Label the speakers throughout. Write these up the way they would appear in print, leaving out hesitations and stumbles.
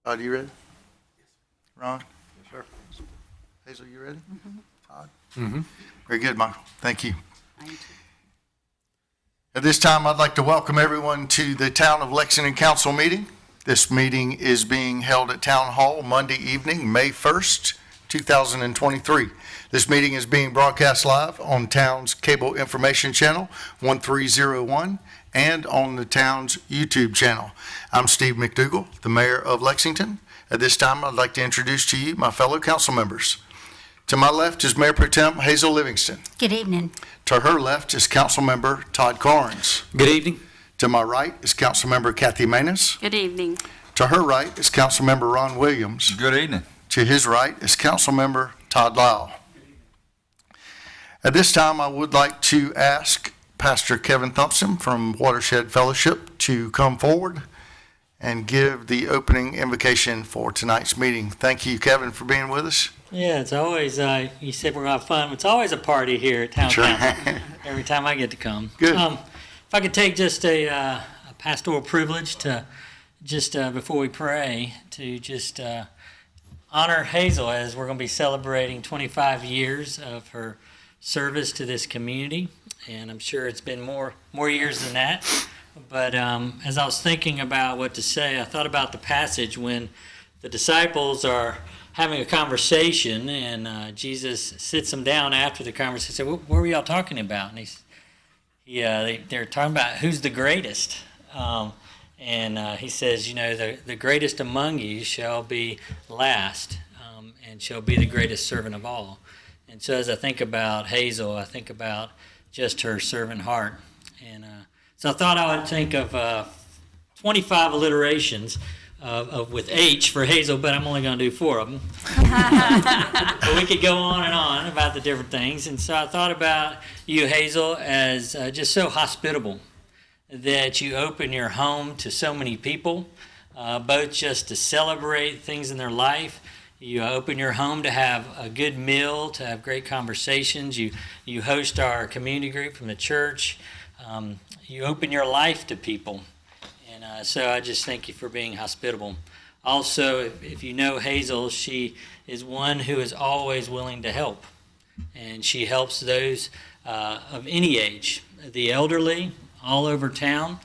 Speaker 1: Todd, you ready? Ron? Yes, sir. Hazel, you ready? Todd? Very good, Michael. Thank you.
Speaker 2: Thank you.
Speaker 1: At this time, I'd like to welcome everyone to the Town of Lexington Council meeting. This meeting is being held at Town Hall Monday evening, May 1st, 2023. This meeting is being broadcast live on Town's cable information channel 1301 and on the Town's YouTube channel. I'm Steve McDougall, the Mayor of Lexington. At this time, I'd like to introduce to you my fellow council members. To my left is Mayor Pro Tem Hazel Livingston.
Speaker 2: Good evening.
Speaker 1: To her left is Council Member Todd Carnes.
Speaker 3: Good evening.
Speaker 1: To my right is Council Member Kathy Maness.
Speaker 2: Good evening.
Speaker 1: To her right is Council Member Ron Williams.
Speaker 3: Good evening.
Speaker 1: To his right is Council Member Todd Lyle. At this time, I would like to ask Pastor Kevin Thompson from Watershed Fellowship to come forward and give the opening invocation for tonight's meeting. Thank you, Kevin, for being with us.
Speaker 4: Yeah, it's always, you said we're going to have fun. It's always a party here at Town
Speaker 1: Sure.
Speaker 4: Council, every time I get to come.
Speaker 1: Good.
Speaker 4: If I could take just a pastoral privilege to just, before we pray, to just honor Hazel as we're going to be celebrating 25 years of her service to this community. And I'm sure it's been more years than that. But as I was thinking about what to say, I thought about the passage when the disciples are having a conversation, and Jesus sits them down after the conversation. Said, "What were y'all talking about?" And they're talking about who's the greatest. And he says, you know, the greatest among you shall be last, and shall be the greatest servant of all. And so as I think about Hazel, I think about just her servant heart. And so I thought I would think of 25 alliterations of with H for Hazel, but I'm only going to do 4 of them. But we could go on and on about the different things. And so I thought about you, Hazel, as just so hospitable, that you open your home to so many people, both just to celebrate things in their life. You open your home to have a good meal, to have great conversations. You host our community group from the church. You open your life to people. And so I just thank you for being hospitable. Also, if you know Hazel, she is one who is always willing to help. And she helps those of any age, the elderly, all over town.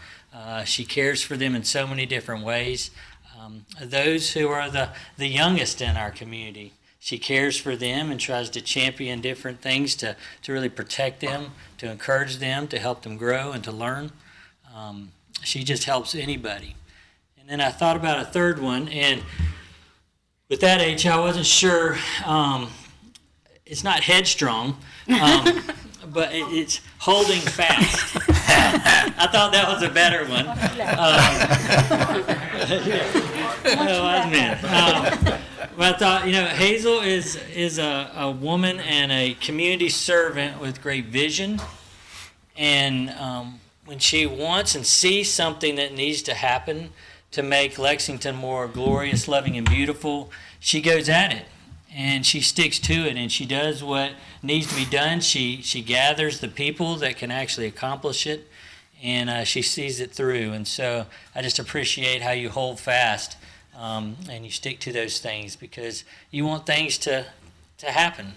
Speaker 4: She cares for them in so many different ways. Those who are the youngest in our community, she cares for them and tries to champion different things to really protect them, to encourage them, to help them grow and to learn. She just helps anybody. And then I thought about a third one, and with that age, I wasn't sure. It's not headstrong, but it's holding fast. I thought that was a better one. But I thought, you know, Hazel is a woman and a community servant with great vision. And when she wants and sees something that needs to happen to make Lexington more glorious, loving, and beautiful, she goes at it. And she sticks to it, and she does what needs to be done. She gathers the people that can actually accomplish it, and she sees it through. And so I just appreciate how you hold fast and you stick to those things, because you want things to happen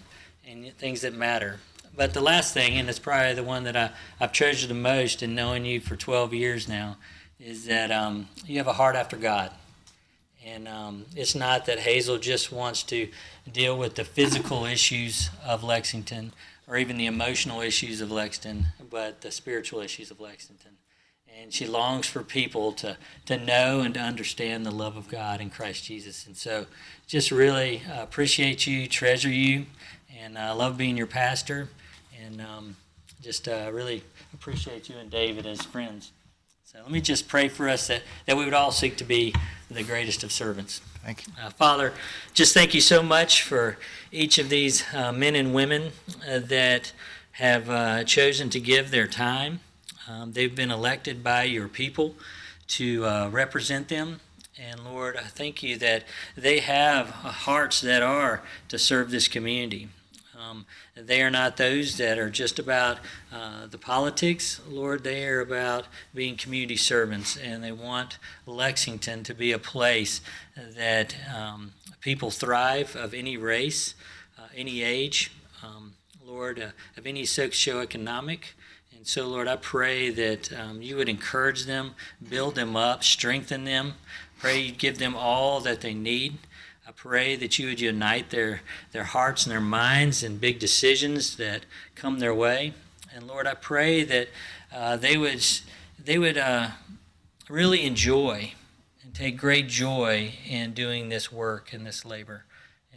Speaker 4: and things that matter. But the last thing, and it's probably the one that I've treasured the most in knowing you for 12 years now, is that you have a heart after God. And it's not that Hazel just wants to deal with the physical issues of Lexington or even the emotional issues of Lexington, but the spiritual issues of Lexington. And she longs for people to know and to understand the love of God in Christ Jesus. And so just really appreciate you, treasure you, and I love being your pastor. And just really appreciate you and David as friends. So let me just pray for us that we would all seek to be the greatest of servants.
Speaker 1: Thank you.
Speaker 4: Father, just thank you so much for each of these men and women that have chosen to give their time. They've been elected by your people to represent them. And Lord, I thank you that they have hearts that are to serve this community. They are not those that are just about the politics. Lord, they are about being community servants, and they want Lexington to be a place that people thrive of any race, any age, Lord, of any socioeconomic. And so, Lord, I pray that you would encourage them, build them up, strengthen them. Pray you'd give them all that they need. I pray that you would unite their hearts and their minds in big decisions that come their way. And Lord, I pray that they would really enjoy and take great joy in doing this work and this labor.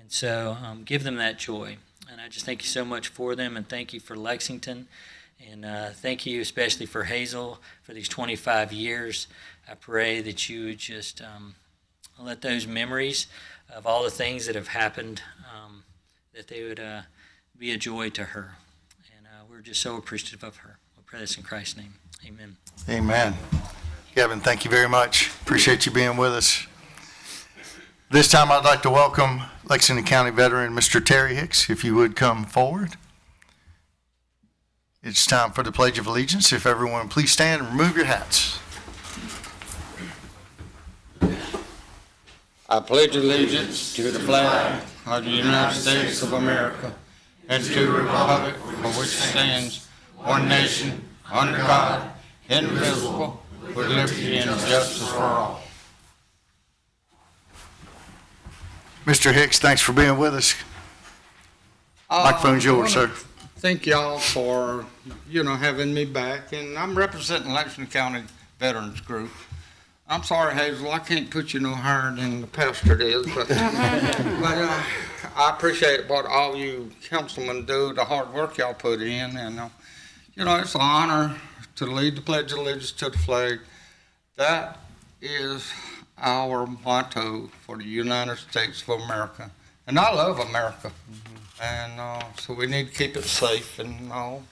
Speaker 4: And so give them that joy. And I just thank you so much for them, and thank you for Lexington. And thank you especially for Hazel for these 25 years. I pray that you would just let those memories of all the things that have happened, that they would be a joy to her. And we're just so appreciative of her. We pray this in Christ's name. Amen.
Speaker 1: Amen. Kevin, thank you very much. Appreciate you being with us. This time I'd like to welcome Lexington County veteran Mr. Terry Hicks, if you would come forward. It's time for the Pledge of Allegiance. If everyone please stand and remove your hats.
Speaker 2: I pledge allegiance to the flag of the United States of America and to the republic for which it stands, one nation, under God, indivisible, with liberty and justice for all.
Speaker 1: Mr. Hicks, thanks for being with us. Microphone's yours, sir.
Speaker 2: Thank y'all for, having me back. And I'm representing Livingston County Veterans Group. I'm sorry, Hazel, I can't put you no higher than the pastor is, but, I appreciate what all you councilmen do, the hard work y'all put in. And, it's an honor to lead the Pledge of Allegiance to the flag. That is our motto for the United States of America. And I love America. And so we need to keep it safe and all.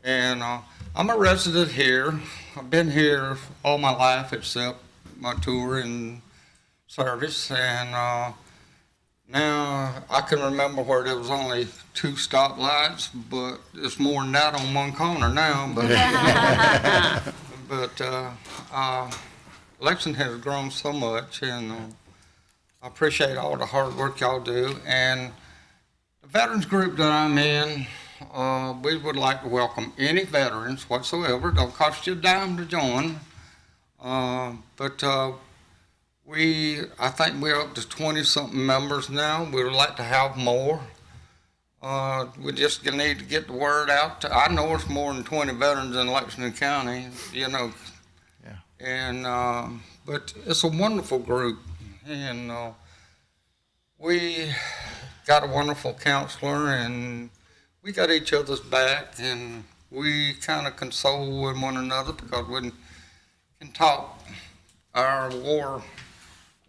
Speaker 2: And I'm a resident here. I've been here all my life except my tour and service. And now I can remember where there was only 2 stoplights, but it's more than that on one corner now. But Lexington has grown so much, and I appreciate all the hard work y'all do. And the veterans group that I'm in, we would like to welcome any veterans whatsoever. Don't cost you a dime to join. But I think we're up to 20-something members now. We would like to have more. We just need to get the word out. I know it's more than 20 veterans in Lexington County, Yeah. And but it's a wonderful group, and we got a wonderful counselor, and we got each other's back, and we kind of console with one another because we can talk our war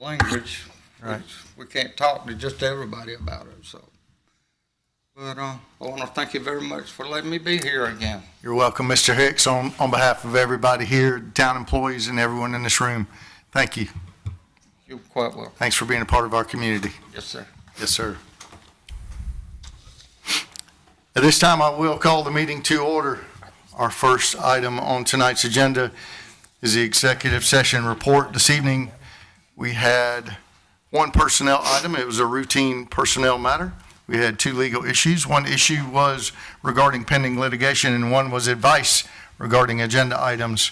Speaker 2: language,
Speaker 1: Right.
Speaker 2: which we can't talk to just everybody about it. So, but I want to thank you very much for letting me be here again.
Speaker 1: You're welcome, Mr. Hicks, on behalf of everybody here, town employees, and everyone in this room. Thank you.
Speaker 2: You're quite welcome.
Speaker 1: Thanks for being a part of our community.
Speaker 2: Yes, sir.
Speaker 1: Yes, sir. At this time, I will call the meeting to order. Our first item on tonight's agenda is the executive session report. This evening, we had one personnel item. It was a routine personnel matter. We had 2 legal issues. One issue was regarding pending litigation, and one was advice regarding agenda items.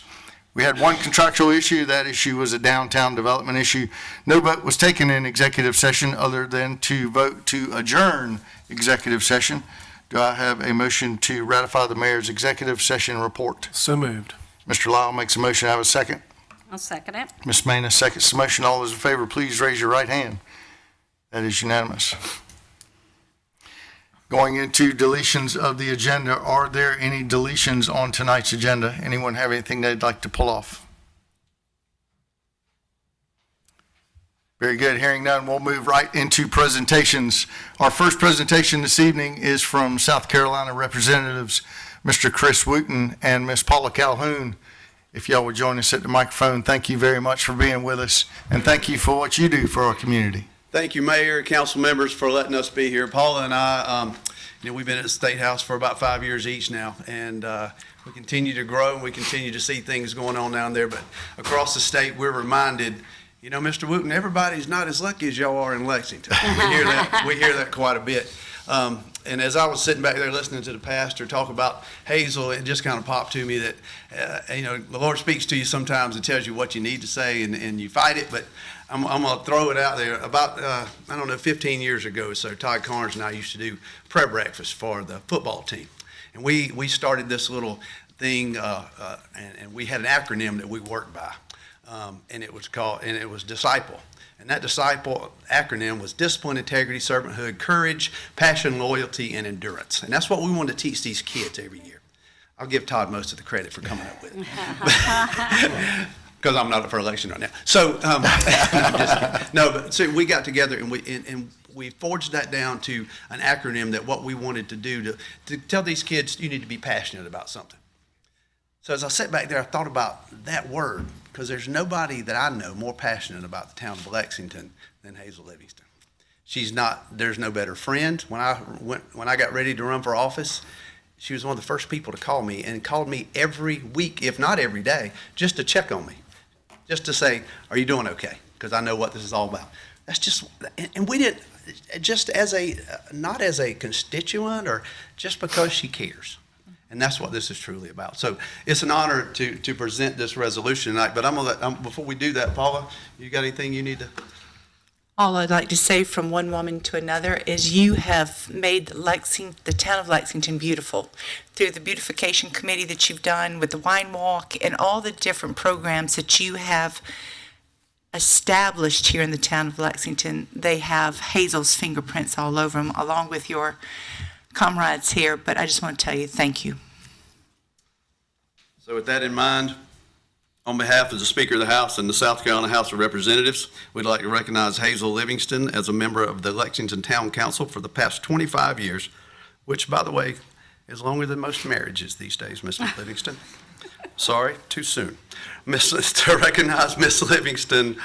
Speaker 1: We had one contractual issue. That issue was a downtown development issue. No vote was taken in executive session other than to vote to adjourn executive session. Do I have a motion to ratify the mayor's executive session report?
Speaker 3: So moved.
Speaker 1: Mr. Lyle makes a motion. I have a second.
Speaker 5: I'll second it.
Speaker 1: Ms. Manus seconds the motion. All those in favor, please raise your right hand. That is unanimous. Going into deletions of the agenda, are there any deletions on tonight's agenda? Anyone have anything they'd like to pull off? Very good. Hearing none, we'll move right into presentations. Our first presentation this evening is from South Carolina Representatives, Mr. Chris Wooten and Ms. Paula Calhoun. If y'all would join us at the microphone, thank you very much for being with us, and thank you for what you do for our community.
Speaker 3: Thank you, Mayor, council members, for letting us be here. Paula and I, we've been at the State House for about 5 years each now, and we continue to grow and we continue to see things going on down there. But across the state, we're reminded, Mr. Wooten, everybody's not as lucky as y'all are in Lexington. We hear that quite a bit. And as I was sitting back there listening to the pastor talk about Hazel, it just kind of popped to me that, the Lord speaks to you sometimes and tells you what you need to say, and you fight it. But I'm going to throw it out there. About, 15 years ago, so Todd Carnes and I used to do prayer breakfast for the football team. And we started this little thing, and we had an acronym that we worked by. And it was DISCIPLE. And that DISCIPLE acronym was discipline, integrity, servanthood, courage, passion, loyalty, and endurance. And that's what we want to teach these kids every year. I'll give Todd most of the credit for coming up with it. Because I'm not up for election right now. So, so we got together and we forged that down to an acronym that what we wanted to do to tell these kids, you need to be passionate about something. So as I sat back there, I thought about that word, because there's nobody that I know more passionate about the town of Lexington than Hazel Livingston. There's no better friend. When I got ready to run for office, she was one of the first people to call me, and called me every week, if not every day, just to check on me, just to say, are you doing okay? Because I know what this is all about. That's just, and we didn't, just not as a constituent or just because she cares. And that's what this is truly about. So it's an honor to present this resolution tonight. But before we do that, Paula, you got anything you need to?
Speaker 5: All I'd like to say from one woman to another is you have made the town of Lexington beautiful through the beautification committee that you've done with the wine walk and all the different programs that you have established here in the town of Lexington. They have Hazel's fingerprints all over them, along with your comrades here, but I just want to tell you thank you.
Speaker 3: So with that in mind, on behalf of the Speaker of the House and the South Carolina House of Representatives, we'd like to recognize Hazel Livingston as a member of the Lexington Town Council for the past 25 years, which, by the way, is longer than most marriages these days, Miss Livingston. Sorry, too soon. To recognize Miss Livingston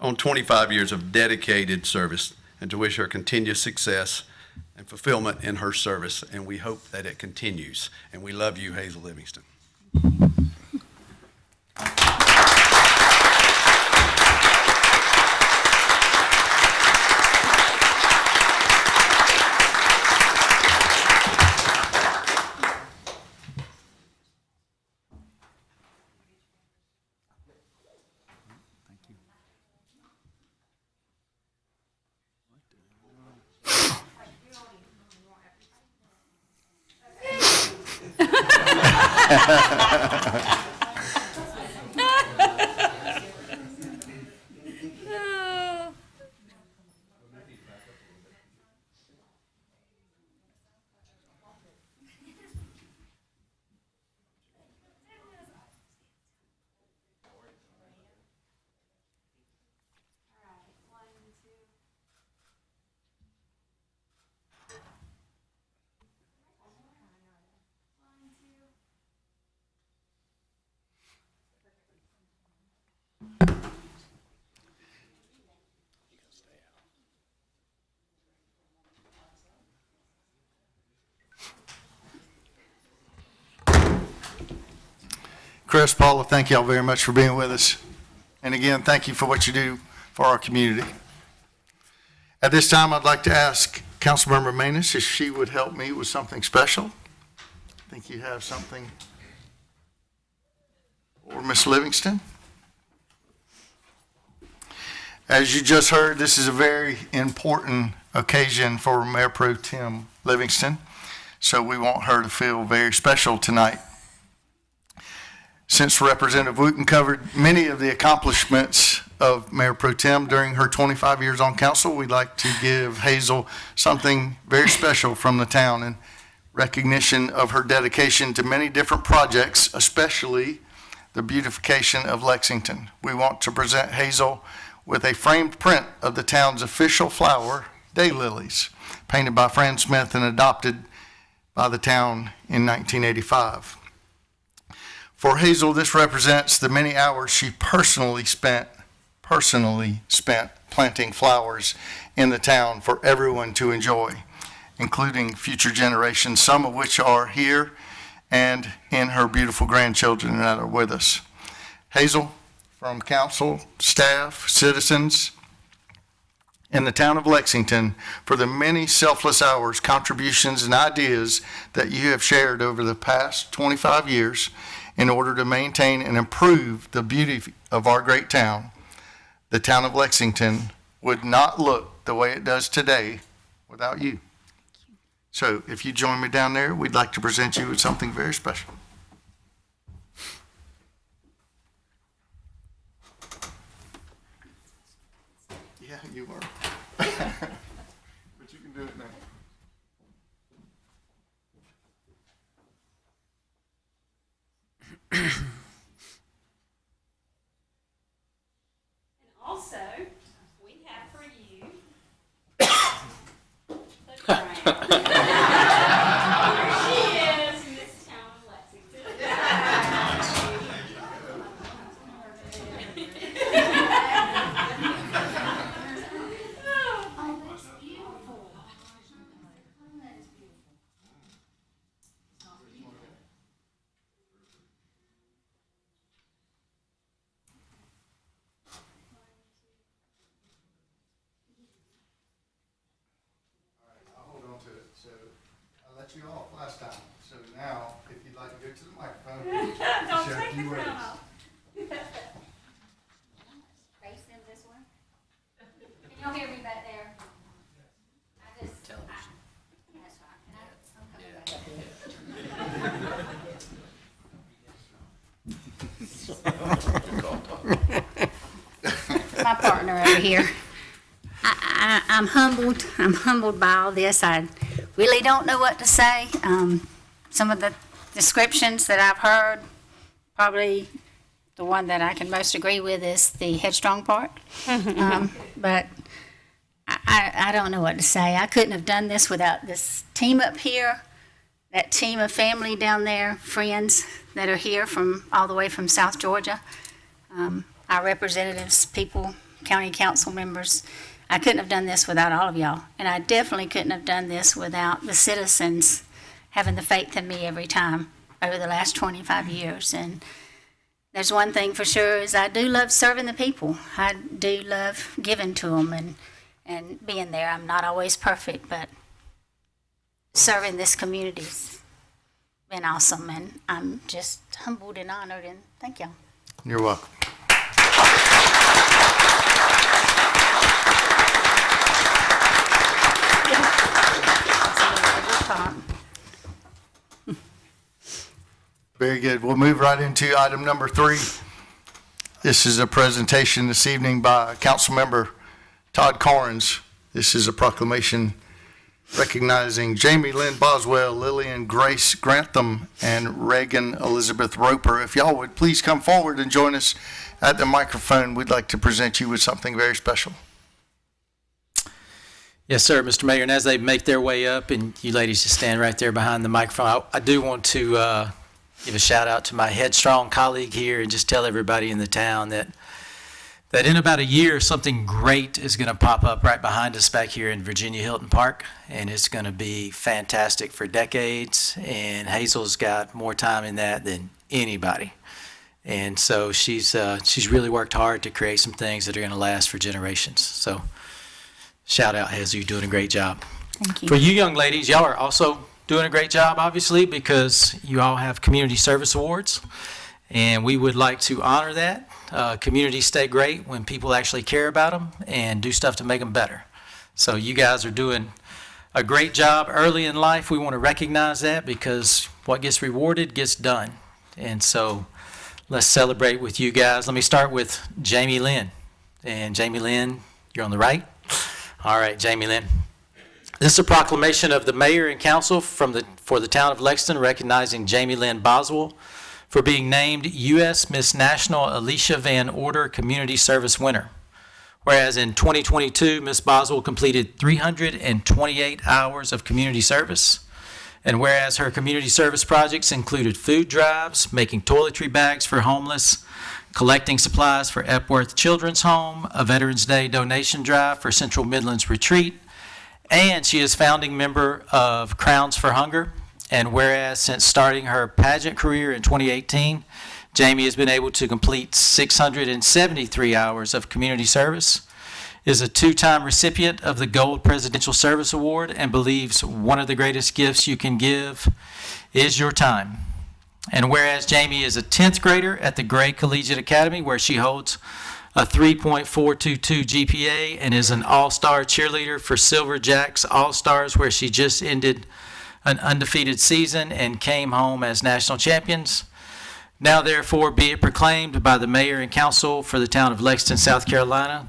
Speaker 3: on 25 years of dedicated service and to wish her continued success and fulfillment in her service, and we hope that it continues. And we love you, Hazel Livingston.
Speaker 1: Chris, Paula, thank y'all very much for being with us. And again, thank you for what you do for our community. At this time, I'd like to ask Councilmember Manus if she would help me with something special. I think you have something. Or Miss Livingston. As you just heard, this is a very important occasion for Mayor Pro Tem Livingston, so we want her to feel very special tonight. Since Representative Wooten covered many of the accomplishments of Mayor Pro Tem during her 25 years on council, we'd like to give Hazel something very special from the town in recognition of her dedication to many different projects, especially the beautification of Lexington. We want to present Hazel with a framed print of the town's official flower, daylilies, painted by Fran Smith and adopted by the town in 1985. For Hazel, this represents the many hours she personally spent personally spent planting flowers in the town for everyone to enjoy, including future generations, some of which are here and in her beautiful grandchildren that are with us. Hazel, from council, staff, citizens in the town of Lexington, for the many selfless hours, contributions, and ideas that you have shared over the past 25 years in order to maintain and improve the beauty of our great town. The town of Lexington would not look the way it does today without you. So if you join me down there, we'd like to present you with something very special. Yeah, you are. But you can do it now.
Speaker 6: Also, we have for you the crown. Here she is, Miss Town of Lexington. Oh, that's beautiful. That is beautiful.
Speaker 1: I'll hold on to it. So I let you off last time. So now, if you'd like to go to the microphone.
Speaker 6: Don't
Speaker 1: share a
Speaker 6: take
Speaker 1: few
Speaker 6: the
Speaker 1: words.
Speaker 6: crown off.
Speaker 7: Face them this way. Can y'all hear me back there? I just. That's fine. I'm coming back up here. My partner over here. I'm humbled. I'm humbled by all this. I really don't know what to say. Some of the descriptions that I've heard, probably the one that I can most agree with is the headstrong part. But I don't know what to say. I couldn't have done this without this team up here, that team of family down there, friends that are here from all the way from South Georgia, our representatives, people, county council members. I couldn't have done this without all of y'all. And I definitely couldn't have done this without the citizens having the faith in me every time over the last 25 years. And there's one thing for sure is I do love serving the people. I do love giving to them and being there. I'm not always perfect, but serving this community's been awesome. And I'm just humbled and honored, and thank y'all.
Speaker 1: You're welcome. Very good. We'll move right into item number 3. This is a presentation this evening by Councilmember Todd Corrins. This is a proclamation recognizing Jamie Lynn Boswell, Lillian Grace Grantham, and Reagan Elizabeth Roper. If y'all would please come forward and join us at the microphone, we'd like to present you with something very special.
Speaker 8: Yes, sir, Mr. Mayor. And as they make their way up, and you ladies just stand right there behind the microphone, I do want to give a shout out to my headstrong colleague here and just tell everybody in the town that in about a year, something great is going to pop up right behind us back here in Virginia Hilton Park, and it's going to be fantastic for decades. And Hazel's got more time in that than anybody. And so she's really worked hard to create some things that are going to last for generations. So shout out, Hazel, you're doing a great job.
Speaker 7: Thank you.
Speaker 8: For you young ladies, y'all are also doing a great job, obviously, because you all have community service awards, and we would like to honor that. Communities stay great when people actually care about them and do stuff to make them better. So you guys are doing a great job early in life. We want to recognize that because what gets rewarded gets done. And so let's celebrate with you guys. Let me start with Jamie Lynn. And Jamie Lynn, you're on the right. All right, Jamie Lynn. This is a proclamation of the mayor and council for the town of Lexington recognizing Jamie Lynn Boswell for being named U.S. Miss National Alicia Van Order Community Service winner. Whereas in 2022, Miss Boswell completed 328 hours of community service. And whereas her community service projects included food drives, making toiletry bags for homeless, collecting supplies for Epworth Children's Home, a Veterans Day donation drive for Central Midlands Retreat, and she is founding member of Crowns for Hunger. And whereas since starting her pageant career in 2018, Jamie has been able to complete 673 hours of community service, is a two-time recipient of the Gold Presidential Service Award, and believes one of the greatest gifts you can give is your time. And whereas Jamie is a 10th grader at the Gray Collegiate Academy, where she holds a 3.422 GPA and is an all-star cheerleader for Silver Jacks All-Stars, where she just ended an undefeated season and came home as national champions. Now therefore be it proclaimed by the mayor and council for the town of Lexington, South Carolina,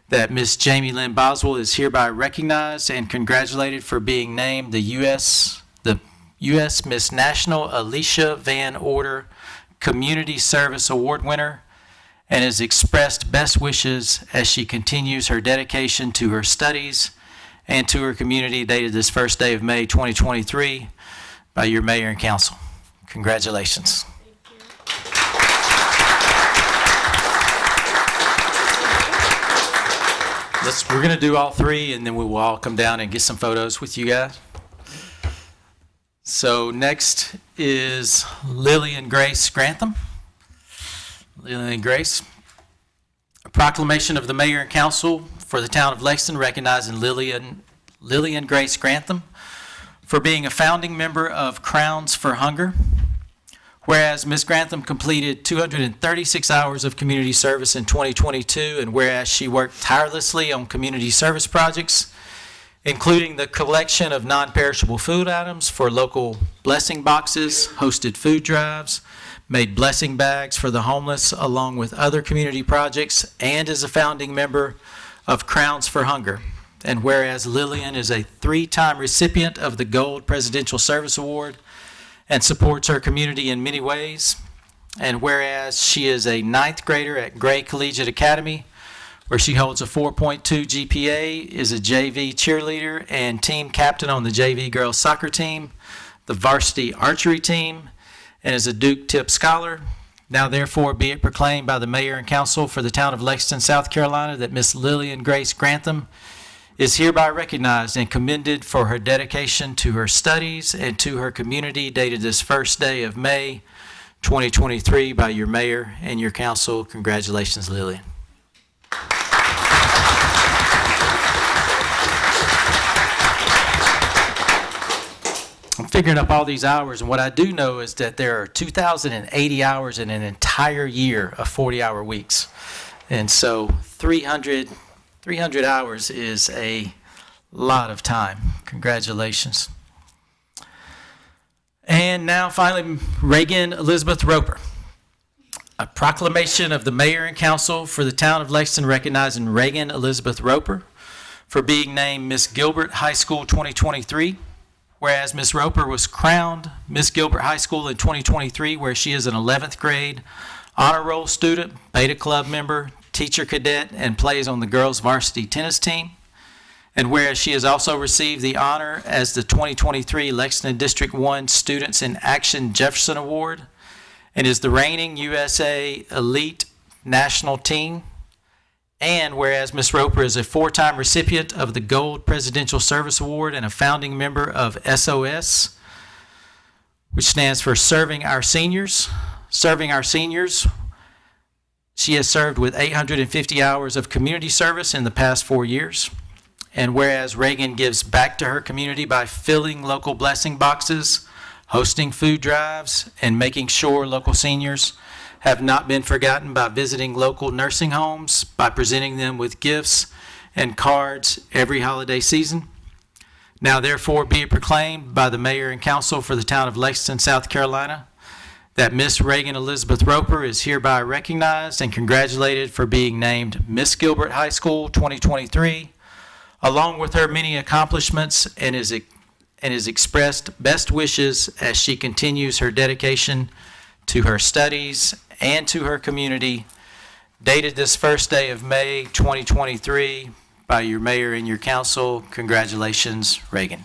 Speaker 8: that Miss Jamie Lynn Boswell is hereby recognized and congratulated for being named the U.S. Miss National Alicia Van Order Community Service Award winner, and has expressed best wishes as she continues her dedication to her studies and to her community, dated this first day of May 2023 by your mayor and council. Congratulations. We're going to do all three, and then we will all come down and get some photos with you guys. So next is Lillian Grace Grantham. Lillian Grace. A proclamation of the mayor and council for the town of Lexington recognizing Lillian Grace Grantham for being a founding member of Crowns for Hunger. Whereas Ms. Grantham completed 236 hours of community service in 2022, and whereas she worked tirelessly on community service projects, including the collection of non-perishable food items for local blessing boxes, hosted food drives, made blessing bags for the homeless, along with other community projects, and is a founding member of Crowns for Hunger. And whereas Lillian is a 3-time recipient of the Gold Presidential Service Award and supports her community in many ways, and whereas she is a 9th grader at Gray Collegiate Academy, where she holds a 4.2 GPA, is a JV cheerleader and team captain on the JV girls soccer team, the varsity archery team, and is a Duke Tip Scholar. Now therefore be it proclaimed by the mayor and council for the town of Lexington, South Carolina, that Miss Lillian Grace Grantham is hereby recognized and commended for her dedication to her studies and to her community, dated this first day of May 2023 by your mayor and your council. Congratulations, Lillian. I'm figuring up all these hours, and what I do know is that there are 2,080 hours in an entire year of 40-hour weeks. And so 300 hours is a lot of time. Congratulations. And now finally, Reagan Elizabeth Roper. A proclamation of the mayor and council for the town of Lexington recognizing Reagan Elizabeth Roper for being named Miss Gilbert High School 2023. Whereas Miss Roper was crowned Miss Gilbert High School in 2023, where she is an 11th grade honor roll student, Beta Club member, teacher cadet, and plays on the girls varsity tennis team. And whereas she has also received the honor as the 2023 Lexington District 1 Students in Action Jefferson Award, and is the reigning USA Elite National Team. And whereas Ms. Roper is a 4-time recipient of the Gold Presidential Service Award and a founding member of SOS, which stands for Serving Our Seniors. Serving Our Seniors, she has served with 850 hours of community service in the past 4 years. And whereas Reagan gives back to her community by filling local blessing boxes, hosting food drives, and making sure local seniors have not been forgotten by visiting local nursing homes, by presenting them with gifts and cards every holiday season. Now therefore be it proclaimed by the mayor and council for the town of Lexington, South Carolina, that Miss Reagan Elizabeth Roper is hereby recognized and congratulated for being named Miss Gilbert High School 2023, along with her many accomplishments, and is expressed best wishes as she continues her dedication to her studies and to her community, dated this first day of May 2023 by your mayor and your council. Congratulations, Reagan.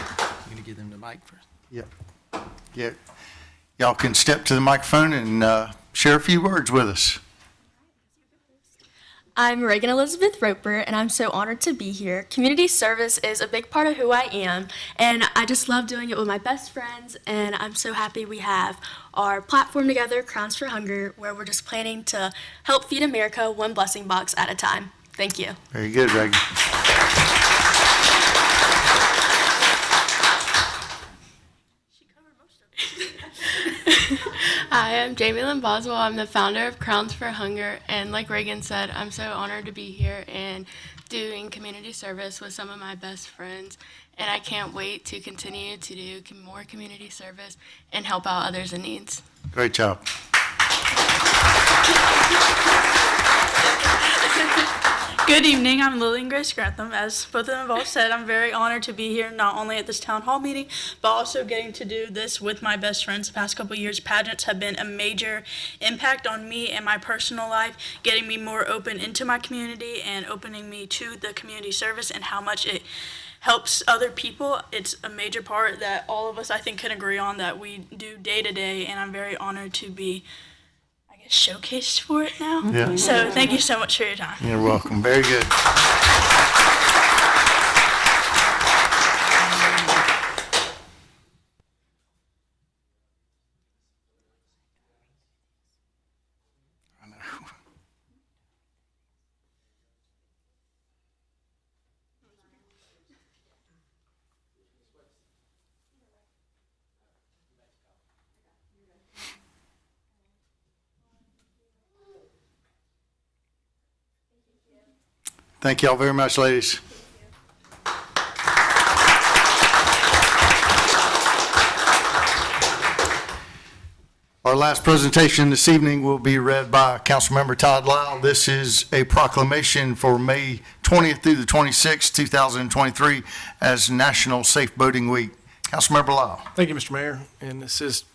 Speaker 8: I'm going to give Mike first.
Speaker 1: Yeah. Y'all can step to the microphone and share a few words with us.
Speaker 9: I'm Reagan Elizabeth Roper, and I'm so honored to be here. Community service is a big part of who I am, and I just love doing it with my best friends, and I'm so happy we have our platform together, Crowns for Hunger, where we're just planning to help feed America one blessing box at a time. Thank you.
Speaker 1: Very good, Reagan.
Speaker 9: Hi, I'm Jamie Lynn Boswell. I'm the founder of Crowns for Hunger, and like Reagan said, I'm so honored to be here and doing community service with some of my best friends, and I can't wait to continue to do more community service and help out others in needs.
Speaker 1: Great job.
Speaker 10: Good evening, I'm Lily and Grace Grantham. As both of them have all said, I'm very honored to be here, not only at this town hall meeting, but also getting to do this with my best friends. The past couple of years, pageants have been a major impact on me and my personal life, getting me more open into my community and opening me to the community service and how much it helps other people. It's a major part that all of us, I think, can agree on that we do day to day, and I'm very honored to be showcased for it now.
Speaker 1: Yeah.
Speaker 10: So thank you so much for your time.
Speaker 1: You're welcome. Very good. Thank you all very much, ladies. Our last presentation this evening will be read by Councilmember Todd Lyle. This is a proclamation for May 20th through the 26th, 2023 as National Safe Boating Week. Councilmember Lyle.
Speaker 11: Thank you, Mr. Mayor. And this is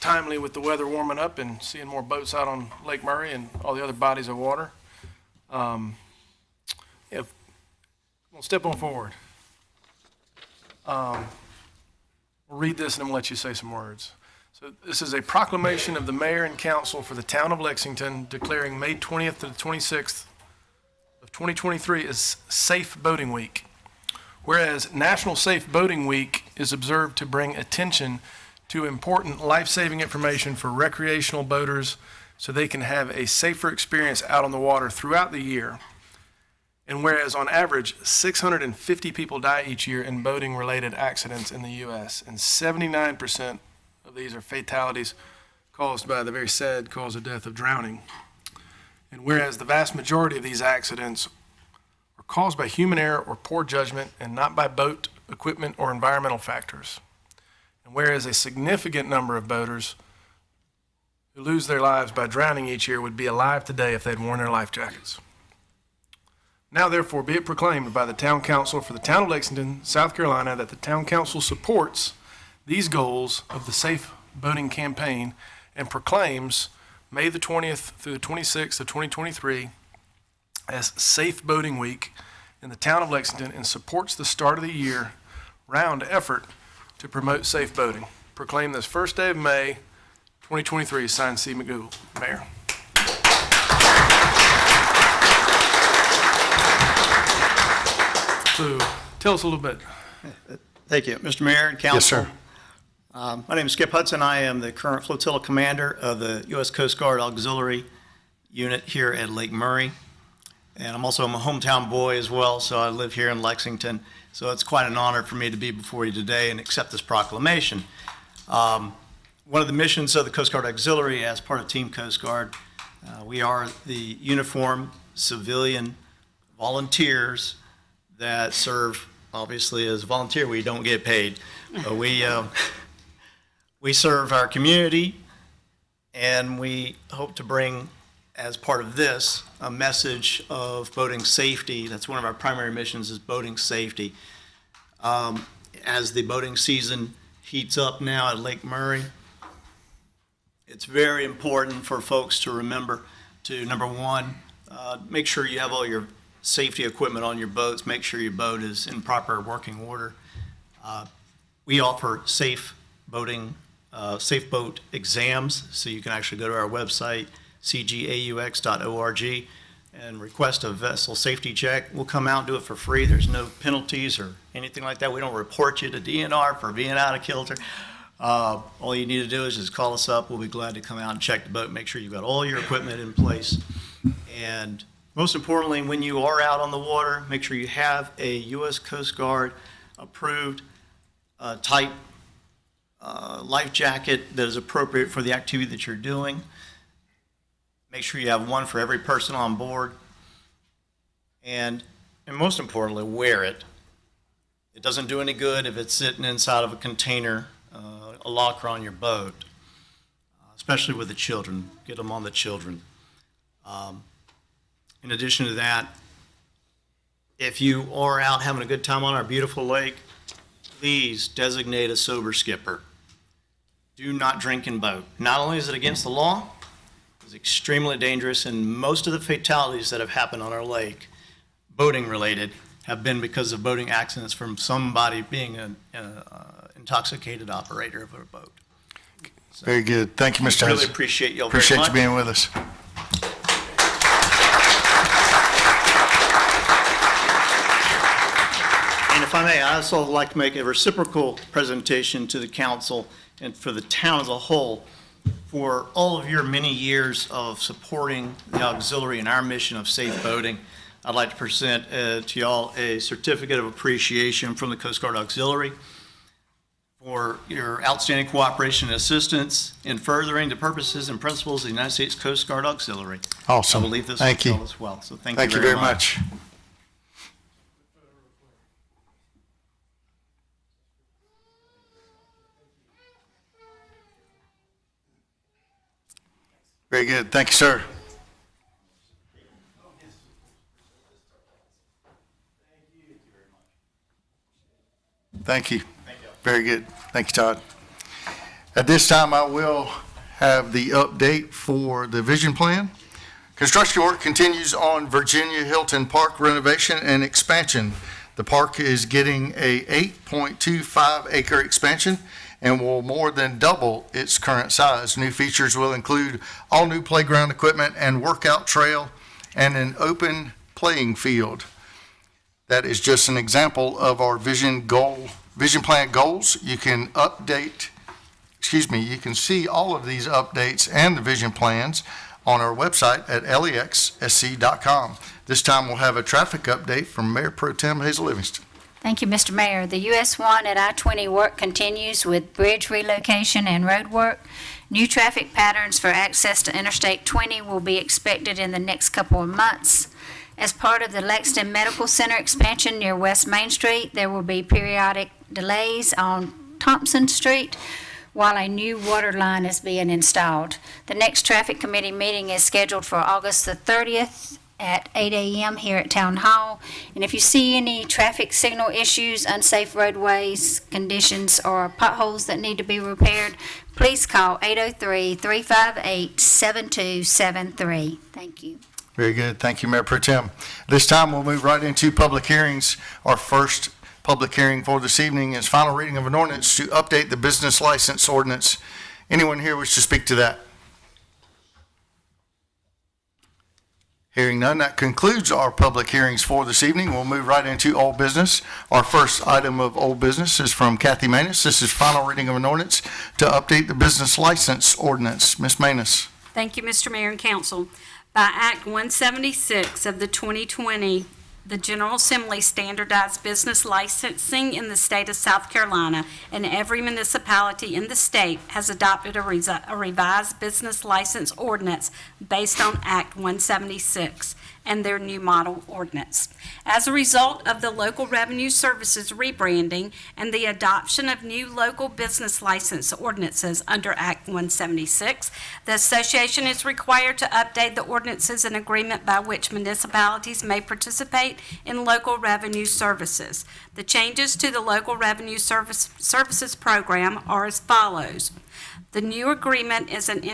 Speaker 11: timely with the weather warming up and seeing more boats out on Lake Murray and all the other bodies of water. We'll step on forward. We'll read this and I'm going to let you say some words. So this is a proclamation of the mayor and council for the town of Lexington declaring May 20th to the 26th of 2023 as Safe Boating Week. Whereas National Safe Boating Week is observed to bring attention to important life-saving information for recreational boaters so they can have a safer experience out on the water throughout the year. And whereas on average, 650 people die each year in boating-related accidents in the U.S., and 79% of these are fatalities caused by the very sad cause of death of drowning. And whereas the vast majority of these accidents are caused by human error or poor judgment and not by boat, equipment, or environmental factors. And whereas a significant number of boaters who lose their lives by drowning each year would be alive today if they'd worn their life jackets. Now therefore be it proclaimed by the town council for the town of Lexington, South Carolina, that the town council supports these goals of the Safe Boating Campaign and proclaims May the 20th through the 26th of 2023 as Safe Boating Week in the town of Lexington and supports the start of the year round effort to promote safe boating. Proclaim this first day of May 2023, signed C. McDougal, Mayor. So tell us a little bit.
Speaker 12: Thank you, Mr. Mayor and Council.
Speaker 1: Yes, sir.
Speaker 12: My name is Skip Hudson. I am the current flotilla commander of the U.S. Coast Guard Auxiliary Unit here at Lake Murray. And I'm also a hometown boy as well, so I live here in Lexington. So it's quite an honor for me to be before you today and accept this proclamation. One of the missions of the Coast Guard Auxiliary as part of Team Coast Guard, we are the uniformed civilian volunteers that serve, obviously as a volunteer, we don't get paid. But we serve our community, and we hope to bring, as part of this, a message of boating safety. That's one of our primary missions, is boating safety. As the boating season heats up now at Lake Murray, it's very important for folks to remember to, number one, make sure you have all your safety equipment on your boats. Make sure your boat is in proper working order. We offer safe boating, safe boat exams, so you can actually go to our website, cgaux.org, and request a vessel safety check. We'll come out and do it for free. There's no penalties or anything like that. We don't report you to DNR for being out of kilter. All you need to do is just call us up. We'll be glad to come out and check the boat, make sure you've got all your equipment in place. And most importantly, when you are out on the water, make sure you have a U.S. Coast Guard approved type life jacket that is appropriate for the activity that you're doing. Make sure you have one for every person on board. And most importantly, wear it. It doesn't do any good if it's sitting inside of a container, a locker on your boat, especially with the children. Get them on the children. In addition to that, if you are out having a good time on our beautiful lake, please designate a sober skipper. Do not drink and boat. Not only is it against the law, it's extremely dangerous, and most of the fatalities that have happened on our lake, boating related, have been because of boating accidents from somebody being an intoxicated operator of a boat. So,
Speaker 1: Very good. Thank you, Mr.
Speaker 12: really
Speaker 1: Hazel.
Speaker 12: appreciate y'all very much.
Speaker 1: Appreciate you being with us.
Speaker 12: And if I may, I also like to make a reciprocal presentation to the council and for the town as a whole for all of your many years of supporting the auxiliary and our mission of safe boating. I'd like to present to y'all a certificate of appreciation from the Coast Guard Auxiliary for your outstanding cooperation and assistance in furthering the purposes and principles of the United States Coast Guard Auxiliary.
Speaker 1: Awesome.
Speaker 12: I believe this
Speaker 1: Thank
Speaker 12: with
Speaker 1: you.
Speaker 12: y'all as well. So thank
Speaker 1: Thank
Speaker 12: you
Speaker 1: you very much. Very good. Thank you, sir. Thank you. Very good. Thank you, Todd. At this time, I will have the update for the vision plan. Construction work continues on Virginia Hilton Park renovation and expansion. The park is getting a 8.25 acre expansion and will more than double its current size. New features will include all new playground equipment and workout trail and an open playing field. That is just an example of our vision plan goals. You can you can see all of these updates and the vision plans on our website at lexsc.com. This time we'll have a traffic update from Mayor Pro Tem Hazel Livingston.
Speaker 7: Thank you, Mr. Mayor. The US 1 at I-20 work continues with bridge relocation and road work. New traffic patterns for access to Interstate 20 will be expected in the next couple of months. As part of the Lexington Medical Center expansion near West Main Street, there will be periodic delays on Thompson Street while a new water line is being installed. The next traffic committee meeting is scheduled for August the 30th at 8 a.m. here at Town Hall. And if you see any traffic signal issues, unsafe roadways, conditions, or potholes that need to be repaired, please call 803-358-7273. Thank you.
Speaker 1: Very good. Thank you, Mayor Pro Tem. This time, we'll move right into public hearings. Our first public hearing for this evening is final reading of an ordinance to update the business license ordinance. Anyone here wish to speak to that? Hearing none, that concludes our public hearings for this evening. We'll move right into old business. Our first item of old business is from Kathy Maness. This is final reading of an ordinance to update the business license ordinance. Ms. Maness.
Speaker 6: Thank you, Mr. Mayor and Council. By Act 176 of the 2020, the General Assembly standardized business licensing in the state of South Carolina, and every municipality in the state has adopted a revised business license ordinance based on Act 176 and their new model ordinance. As a result of the Local Revenue Services rebranding and the adoption of new local business license ordinances under Act 176, the association is required to update the ordinances and agreement by which municipalities may participate in local revenue services. The changes to the Local Revenue Services program are as follows. The new agreement is an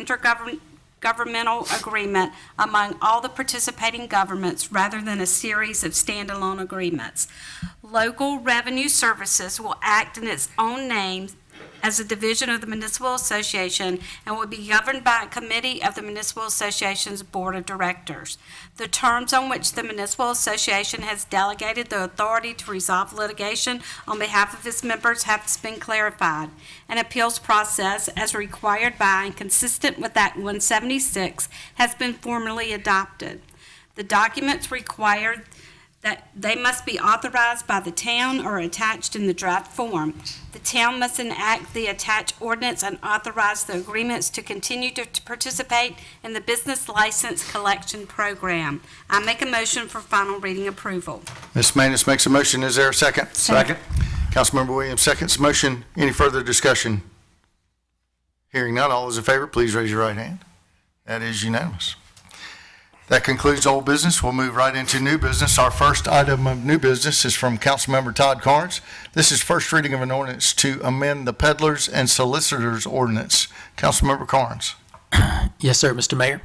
Speaker 6: intergovernmental agreement among all the participating governments rather than a series of standalone agreements. Local Revenue Services will act in its own name as a division of the Municipal Association and will be governed by a committee of the Municipal Association's Board of Directors. The terms on which the Municipal Association has delegated the authority to resolve litigation on behalf of its members have been clarified. An appeals process, as required by and consistent with Act 176, has been formally adopted. The documents required that they must be authorized by the town or attached in the draft form. The town must enact the attached ordinance and authorize the agreements to continue to participate in the business license collection program. I make a motion for final reading approval.
Speaker 1: Ms. Manus makes a motion. Is there a second?
Speaker 7: Second.
Speaker 1: Councilmember Williams seconds the motion. Any further discussion? Hearing none, all those in favor, please raise your right hand. That is unanimous. That concludes old business. We'll move right into new business. Our first item of new business is from Councilmember Todd Carnes. This is first reading of an ordinance to amend the peddlers and solicitors ordinance. Councilmember Carnes.
Speaker 8: Yes, sir, Mr. Mayor.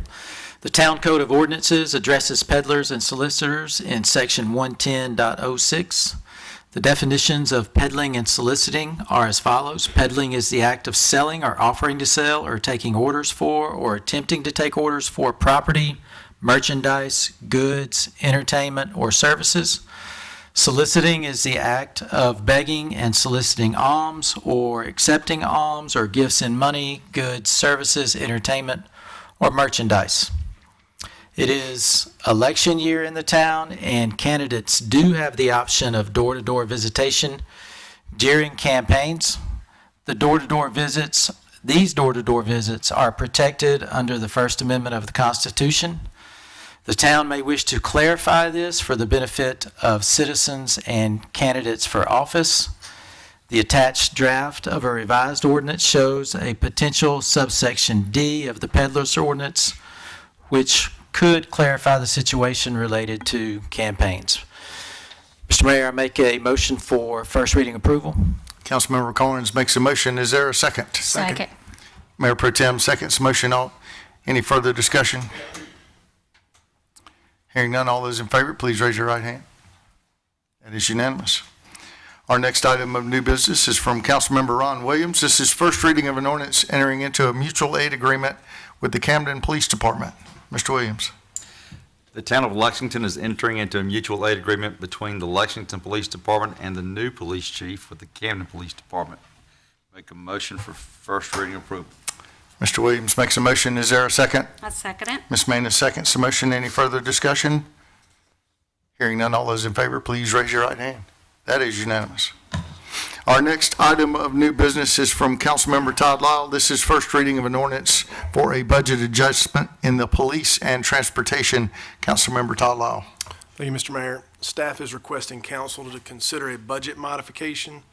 Speaker 8: The Town Code of Ordinances addresses peddlers and solicitors in Section 110.06. The definitions of peddling and soliciting are as follows. Peddling is the act of selling or offering to sell or taking orders for or attempting to take orders for property, merchandise, goods, entertainment, or services. Soliciting is the act of begging and soliciting alms or accepting alms or gifts in money, goods, services, entertainment, or merchandise. It is election year in the town, and candidates do have the option of door-to-door visitation during campaigns. These door-to-door visits are protected under the First Amendment of the Constitution. The town may wish to clarify this for the benefit of citizens and candidates for office. The attached draft of a revised ordinance shows a potential subsection D of the peddlers ordinance, which could clarify the situation related to campaigns. Mr. Mayor, I make a motion for first reading approval.
Speaker 1: Councilmember Carnes makes a motion. Is there a second?
Speaker 7: Second.
Speaker 1: Mayor Pro Tem seconds the motion. Any further discussion? Hearing none, all those in favor, please raise your right hand. That is unanimous. Our next item of new business is from Councilmember Ron Williams. This is first reading of an ordinance entering into a mutual aid agreement with the Camden Police Department. Mr. Williams.
Speaker 13: The town of Lexington is entering into a mutual aid agreement between the Lexington Police Department and the new police chief with the Camden Police Department. Make a motion for first reading approval.
Speaker 1: Mr. Williams makes a motion. Is there a second?
Speaker 6: I second it.
Speaker 1: Ms. Manus seconds the motion. Any further discussion? Hearing none, all those in favor, please raise your right hand. That is unanimous. Our next item of new business is from Councilmember Todd Lyle. This is first reading of an ordinance for a budget adjustment in the police and transportation. Councilmember Todd Lyle.
Speaker 11: Thank you, Mr. Mayor. Staff is requesting council to consider a budget modification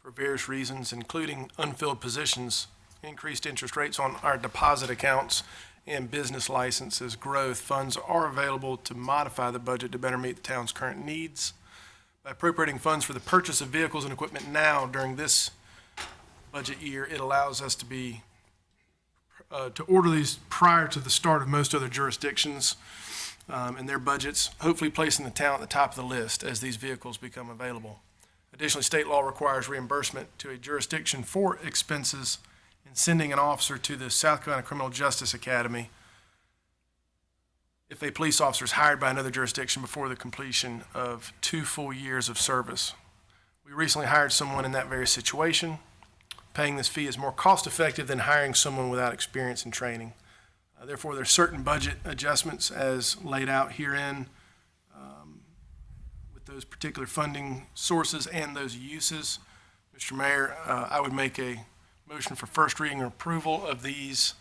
Speaker 11: for various reasons, including unfilled positions, increased interest rates on our deposit accounts, and business licenses growth. Funds are available to modify the budget to better meet the town's current needs. By appropriating funds for the purchase of vehicles and equipment now during this budget year, it allows us to order these prior to the start of most other jurisdictions and their budgets, hopefully placing the town at the top of the list as these vehicles become available. Additionally, state law requires reimbursement to a jurisdiction for expenses in sending an officer to the South Carolina Criminal Justice Academy if a police officer is hired by another jurisdiction before the completion of 2 full years of service. We recently hired someone in that very situation. Paying this fee is more cost-effective than hiring someone without experience and training. Therefore, there are certain budget adjustments as laid out herein with those particular funding sources and those uses. Mr. Mayor, I would make a motion for first reading and approval of these,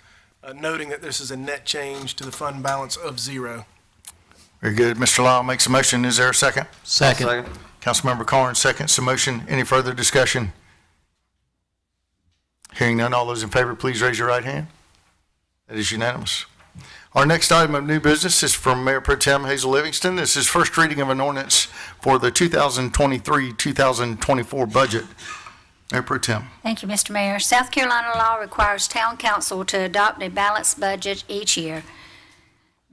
Speaker 11: noting that this is a net change to the fund balance of 0.
Speaker 1: Very good. Mr. Lyle makes a motion. Is there a second?
Speaker 8: Second.
Speaker 1: Councilmember Carnes seconds the motion. Any further discussion? Hearing none, all those in favor, please raise your right hand. That is unanimous. Our next item of new business is from Mayor Pro Tem Hazel Livingston. This is first reading of an ordinance for the 2023-2024 budget. Mayor Pro Tem.
Speaker 7: Thank you, Mr. Mayor. South Carolina law requires town council to adopt a balanced budget each year.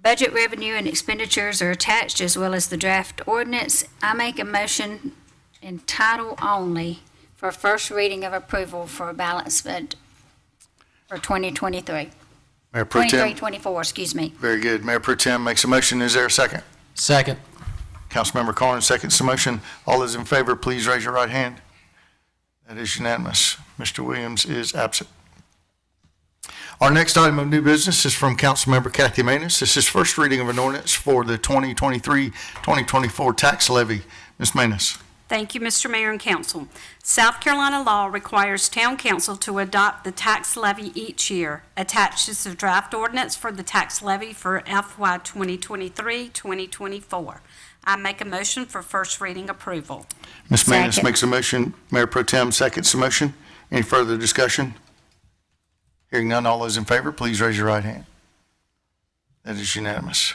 Speaker 7: Budget revenue and expenditures are attached as well as the draft ordinance. I make a motion in title only for first reading of approval for a balanced budget for 2023.
Speaker 1: Mayor Pro Tem.
Speaker 7: 24, excuse me.
Speaker 1: Very good. Mayor Pro Tem makes a motion. Is there a second?
Speaker 8: Second.
Speaker 1: Councilmember Carnes seconds the motion. All those in favor, please raise your right hand. That is unanimous. Mr. Williams is absent. Our next item of new business is from Councilmember Kathy Maness. This is first reading of an ordinance for the 2023-2024 tax levy. Ms. Maness.
Speaker 6: Thank you, Mr. Mayor and Council. South Carolina law requires town council to adopt the tax levy each year. Attached is the draft ordinance for the tax levy for FY 2023-2024. I make a motion for first reading approval.
Speaker 1: Ms. Maness
Speaker 7: Second.
Speaker 1: makes a motion. Mayor Pro Tem seconds the motion. Any further discussion? Hearing none, all those in favor, please raise your right hand. That is unanimous.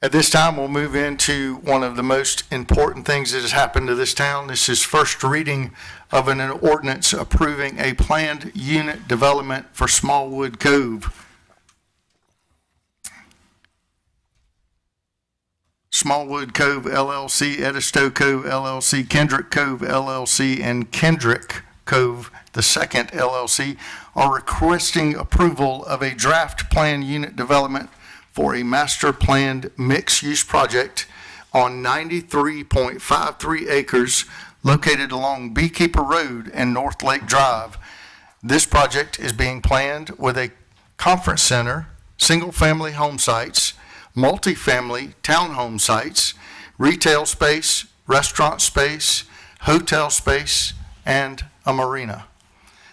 Speaker 1: At this time, we'll move into one of the most important things that has happened to this town. This is first reading of an ordinance approving a planned unit development for Smallwood Cove. Smallwood Cove LLC, Edisto Cove LLC, Kendrick Cove LLC, and Kendrick Cove II LLC are requesting approval of a draft plan unit development for a master planned mixed-use project on 93.53 acres located along Beekeeper Road and North Lake Drive. This project is being planned with a conference center, single-family home sites, multifamily townhome sites, retail space, restaurant space, hotel space, and a marina.